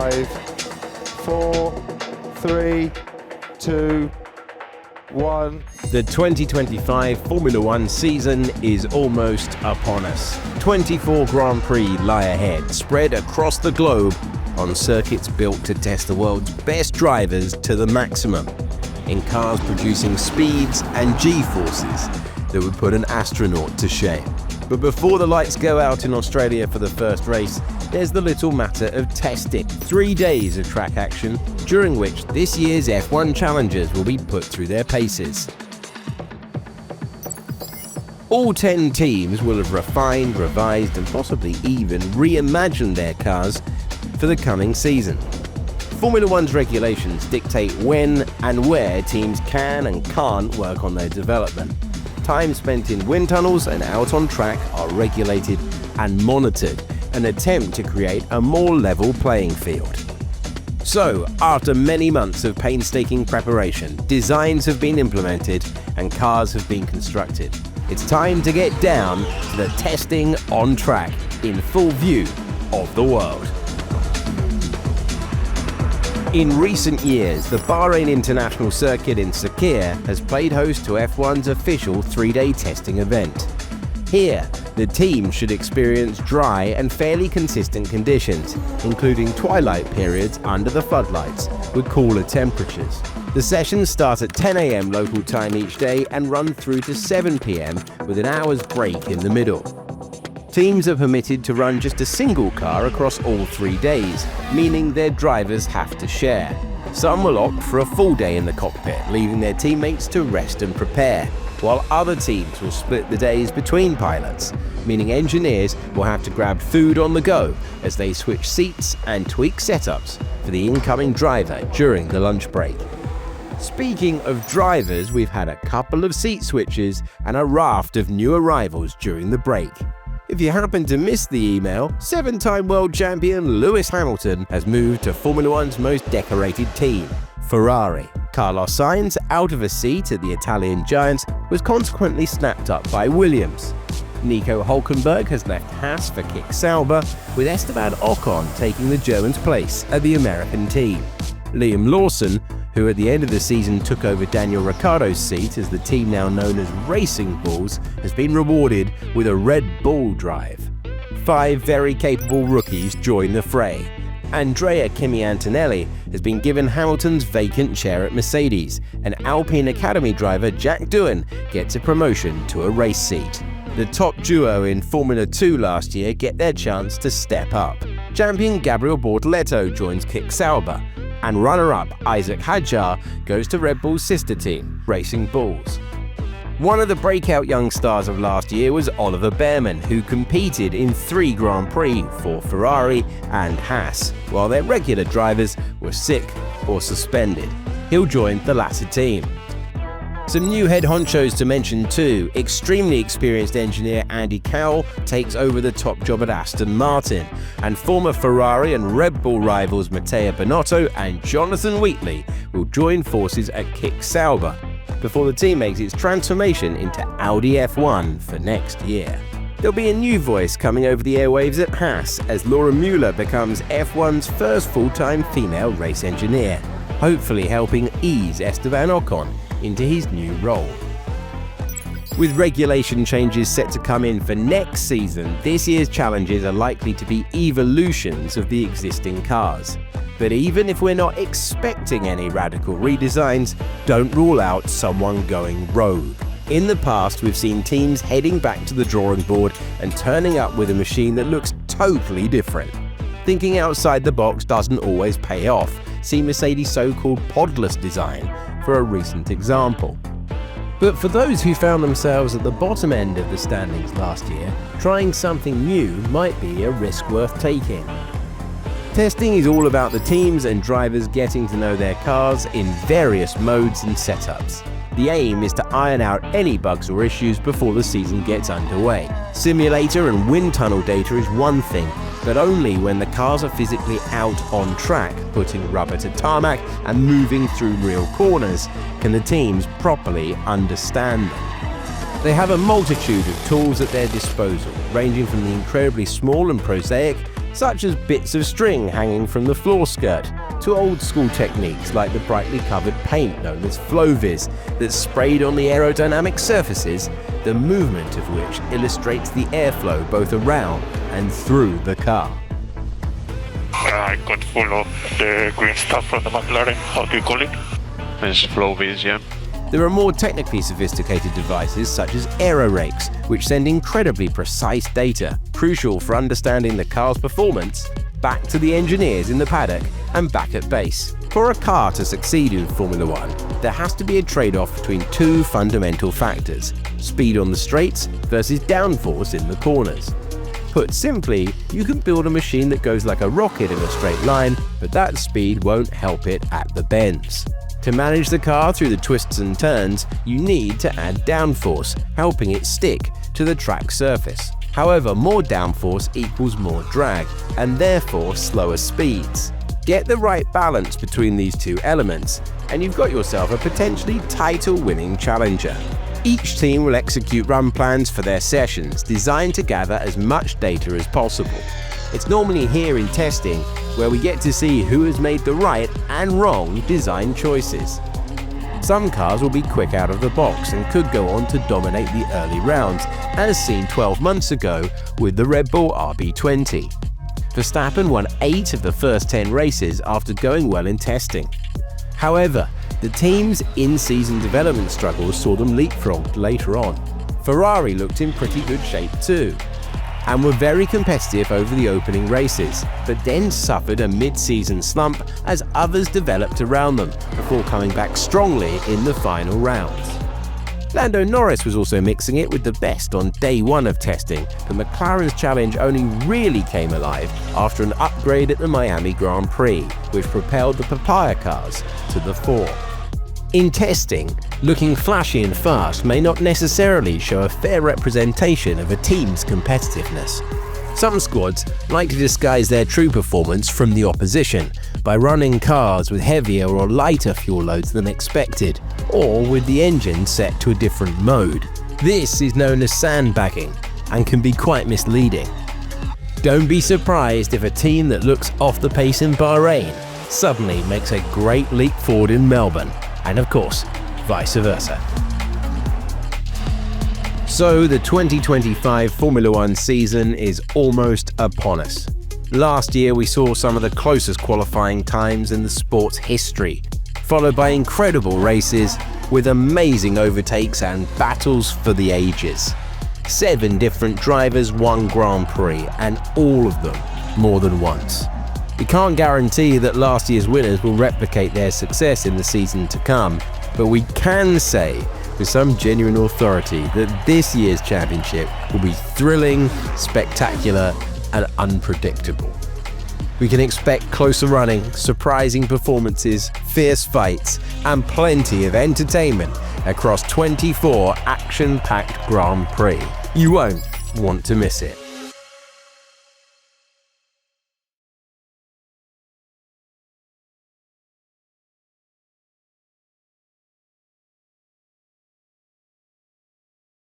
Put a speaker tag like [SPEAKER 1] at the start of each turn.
[SPEAKER 1] 5, 4, 3, 2, 1.
[SPEAKER 2] The 2025 Formula One season is almost upon us. 24 Grand Prix lie ahead, spread across the globe on circuits built to test the world's best drivers to the maximum, in cars producing speeds and G-forces that would put an astronaut to shame. But before the lights go out in Australia for the first race, there's the little matter of testing. 3 days of track action, during which this year's F1 challengers will be put through their paces. All 10 teams will have refined, revised and possibly even reimagined their cars for the coming season. Formula One's regulations dictate when and where teams can and can't work on their development. Time spent in wind tunnels and out on track are regulated and monitored, an attempt to create a more level playing field. So, after many months of painstaking preparation, designs have been implemented and cars have been constructed. It's time to get down to the testing on track in full view of the world. In recent years, the Bahrain International Circuit in Sakhir has played host to F1's official 3-day testing event. Here, the team should experience dry and fairly consistent conditions, including twilight periods under the floodlights with cooler temperatures. The sessions start at 10 AM local time each day and run through to 7 PM with an hour's break in the middle. Teams are permitted to run just a single car across all 3 days, meaning their drivers have to share. Some will opt for a full day in the cockpit, leaving their teammates to rest and prepare, while other teams will split the days between pilots, meaning engineers will have to grab food on the go as they switch seats and tweak setups for the incoming driver during the lunch break. Speaking of drivers, we've had a couple of seat switches and a raft of new arrivals during the break. If you happen to miss the email, 7-time world champion Lewis Hamilton has moved to Formula One's most decorated team, Ferrari. Carlos Sainz, out of a seat at the Italian Giants, was consequently snapped up by Williams. Nico Hülkenberg has left Haas for Kick Sauber, with Esteban Ocon taking the German's place at the American team. Liam Lawson, who at the end of the season took over Daniel Ricciardo's seat as the team now known as Racing Bulls, has been rewarded with a Red Bull drive. 5 very capable rookies join the fray. Andrea Kimi Antonelli has been given Hamilton's vacant chair at Mercedes, and Alpine Academy driver Jacques gets a promotion to a race seat. The top duo in Formula 2 last year get their chance to step up. Champion Gabriel Bortoleto joins Kick Sauber, and runner-up Isaac Hadjar goes to Red Bull's sister team, Racing Bulls. One of the breakout young stars of last year was Oliver Behrman, who competed in 3 Grand Prix for Ferrari and Haas, while their regular drivers were sick or suspended. He'll join the latter team. Some new head honchos to mention too. Extremely experienced engineer Andy Cowell takes over the top job at Aston Martin, and former Ferrari and Red Bull rivals Matteo Binotto and Jonathan Wheatley will join forces at Kick Sauber, before the team makes its transformation into Audi F1 for next year. There'll be a new voice coming over the airwaves at Haas as Laura Mueller becomes F1's first full-time female race engineer, hopefully helping ease Esteban Ocon into his new role. With regulation changes set to come in for next season, this year's challenges are likely to be evolutions of the existing cars. But even if we're not expecting any radical redesigns, don't rule out someone going rogue. In the past, we've seen teams heading back to the drawing board and turning up with a machine that looks totally different. Thinking outside the box doesn't always pay off. See Mercedes' so-called podless design for a recent example. But for those who found themselves at the bottom end of the standings last year, trying something new might be a risk worth taking. Testing is all about the teams and drivers getting to know their cars in various modes and setups. The aim is to iron out any bugs or issues before the season gets underway. Simulator and wind tunnel data is one thing, but only when the cars are physically out on track, putting rubber to tarmac and moving through real corners, can the teams properly understand them. They have a multitude of tools at their disposal, ranging from the incredibly small and prosaic such as bits of string hanging from the floor skirt, to old-school techniques like the brightly covered paint known as Flow-Vis that's sprayed on the aerodynamic surfaces, the movement of which illustrates the airflow both around and through the car.
[SPEAKER 3] I got full of the green stuff from the McLaren. How do you call it? It's Flow-Vis, yeah.
[SPEAKER 2] There are more technically sophisticated devices such as aero rakes, which send incredibly precise data, crucial for understanding the car's performance, back to the engineers in the paddock and back at base. For a car to succeed in Formula One, there has to be a trade-off between two fundamental factors: speed on the straights versus downforce in the corners. Put simply, you can build a machine that goes like a rocket in a straight line, but that speed won't help it at the bends. To manage the car through the twists and turns, you need to add downforce, helping it stick to the track surface. However, more downforce equals more drag, and therefore slower speeds. Get the right balance between these two elements, and you've got yourself a potentially title-winning challenger. Each team will execute run plans for their sessions, designed to gather as much data as possible. It's normally here in testing where we get to see who has made the right and wrong design choices. Some cars will be quick out of the box and could go on to dominate the early rounds, as seen 12 months ago with the Red Bull RB20. Verstappen won 8 of the first 10 races after going well in testing. However, the team's in-season development struggles saw them leapfrogged later on. Ferrari looked in pretty good shape too, and were very competitive over the opening races, but then suffered a mid-season slump as others developed around them before coming back strongly in the final rounds. Lando Norris was also mixing it with the best on day one of testing, but McLaren's challenge only really came alive after an upgrade at the Miami Grand Prix, which propelled the Papaya cars to the fore. In testing, looking flashy and fast may not necessarily show a fair representation of a team's competitiveness. Some squads like to disguise their true performance from the opposition by running cars with heavier or lighter fuel loads than expected, or with the engine set to a different mode. This is known as sandbagging and can be quite misleading. Don't be surprised if a team that looks off the pace in Bahrain suddenly makes a great leap forward in Melbourne, and of course, vice versa. So the 2025 Formula One season is almost upon us. Last year we saw some of the closest qualifying times in the sport's history, followed by incredible races with amazing overtakes and battles for the ages. 7 different drivers won Grand Prix, and all of them more than once. We can't guarantee that last year's winners will replicate their success in the season to come, but we can say with some genuine authority that this year's championship will be thrilling, spectacular, and unpredictable. We can expect closer running, surprising performances, fierce fights, and plenty of entertainment across 24 action-packed Grand Prix. You won't want to miss it.